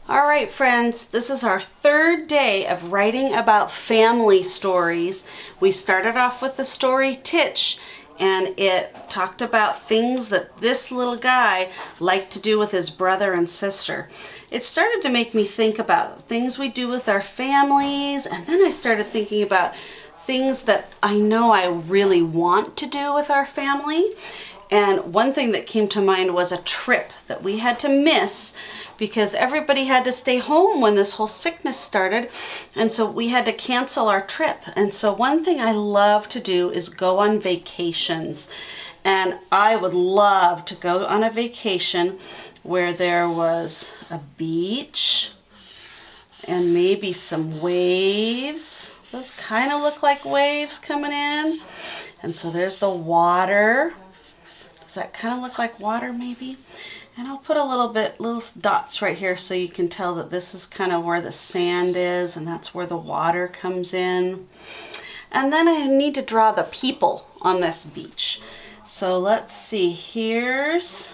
All right, friends, this is our third day of writing about family stories. We started off with the story Titch, and it talked about things that this little guy liked to do with his brother and sister. It started to make me think about things we do with our families, and then I started thinking about things that I know I really want to do with our family. And one thing that came to mind was a trip that we had to miss because everybody had to stay home when this whole sickness started. And so we had to cancel our trip. And so one thing I love to do is go on vacations. And I would love to go on a vacation where there was a beach and maybe some waves. Those kind of look like waves coming in. And so there's the water. Does that kind of look like water maybe? And I'll put little dots right here so you can tell that this is kind of where the sand is and that's where the water comes in. And then I need to draw the people on this beach. So let's see, here's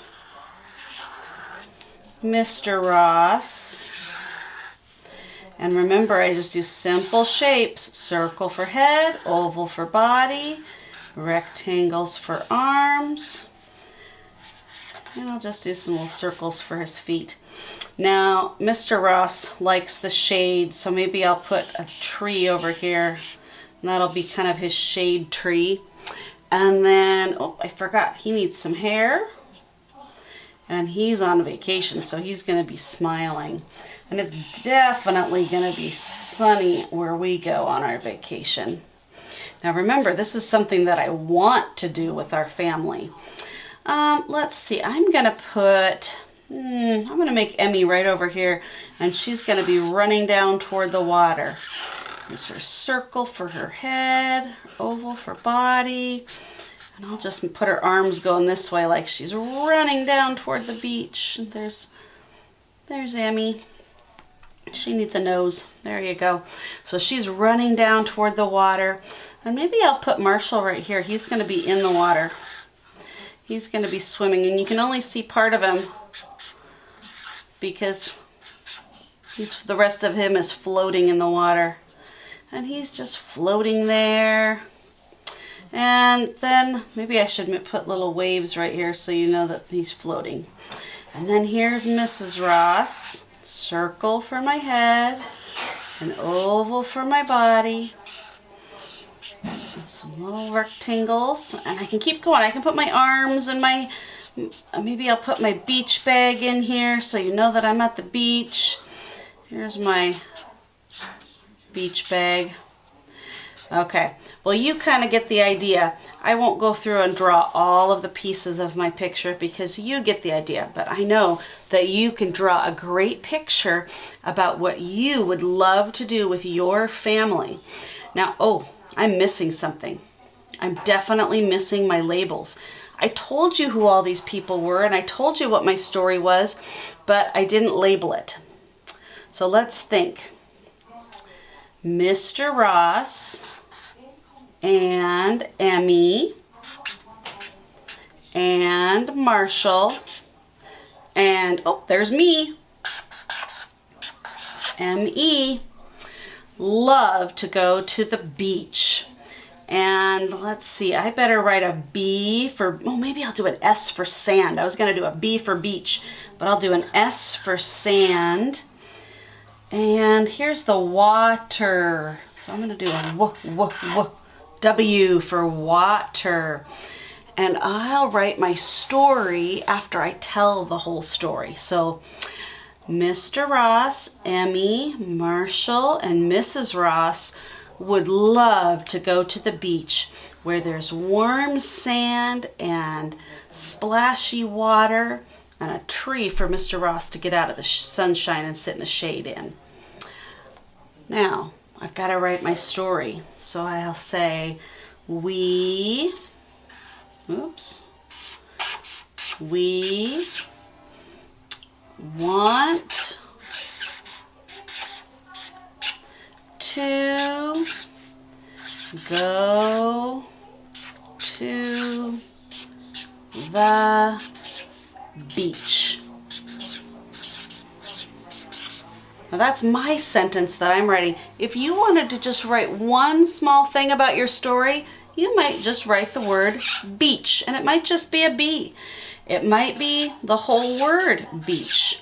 Mr. Ross. And remember, I just do simple shapes. Circle for head, oval for body, rectangles for arms. And I'll just do some little circles for his feet. Now, Mr. Ross likes the shade, so maybe I'll put a tree over here. And that'll be kind of his shade tree. And then, oh, I forgot, he needs some hair. And he's on vacation, so he's going to be smiling. And it's definitely going to be sunny where we go on our vacation. Now remember, this is something that I want to do with our family. Let's see, I'm going to make Emmy right over here, and she's going to be running down toward the water. Here's her circle for her head, oval for body, and I'll just put her arms going this way like she's running down toward the beach. There's Emmy. She needs a nose. There you go. So she's running down toward the water, and maybe I'll put Marshall right here. He's going to be in the water. He's going to be swimming, and you can only see part of him because the rest of him is floating in the water. And he's just floating there. And then maybe I should put little waves right here so you know that he's floating. And then here's Mrs. Ross. Circle for my head, an oval for my body. Some little rectangles, and I can keep going. I can put my arms and maybe I'll put my beach bag in here so you know that I'm at the beach. Here's my beach bag. Okay, well, you kind of get the idea. I won't go through and draw all of the pieces of my picture because you get the idea, but I know that you can draw a great picture about what you would love to do with your family. Now, oh, I'm missing something. I'm definitely missing my labels. I told you who all these people were and I told you what my story was, but I didn't label it. So let's think. Mr. Ross and Emmy and Marshall and, oh, there's me, M.E. love to go to the beach. And let's see, I better write a B for, oh, maybe I'll do an S for sand. I was going to do a B for beach, but I'll do an S for sand. And here's the water. So I'm going to do a W for water. And I'll write my story after I tell the whole story. So Mr. Ross, Emmy, Marshall, and Mrs. Ross would love to go to the beach where there's warm sand and splashy water and a tree for Mr. Ross to get out of the sunshine and sit in the shade in. Now, I've got to write my story. So I'll say, we want to go to the beach. Now that's my sentence that I'm writing. If you wanted to just write one small thing about your story, you might just write the word beach, and it might just be a B. It might be the whole word beach.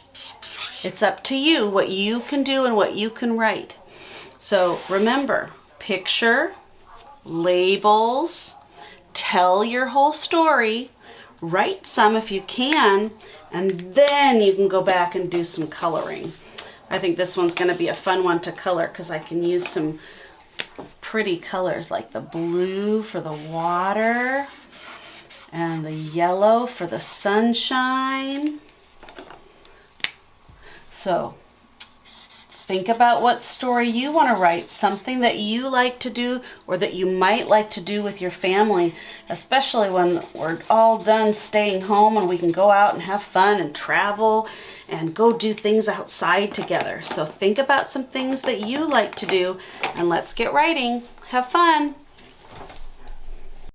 It's up to you what you can do and what you can write. So remember, picture, labels, tell your whole story, write some if you can, and then you can go back and do some coloring. I think this one's going to be a fun one to color because I can use some pretty colors like the blue for the water and the yellow for the sunshine. So think about what story you want to write, something that you like to do or that you might like to do with your family, especially when we're all done staying home and we can go out and have fun and travel and go do things outside together. So think about some things that you like to do and let's get writing. Have fun.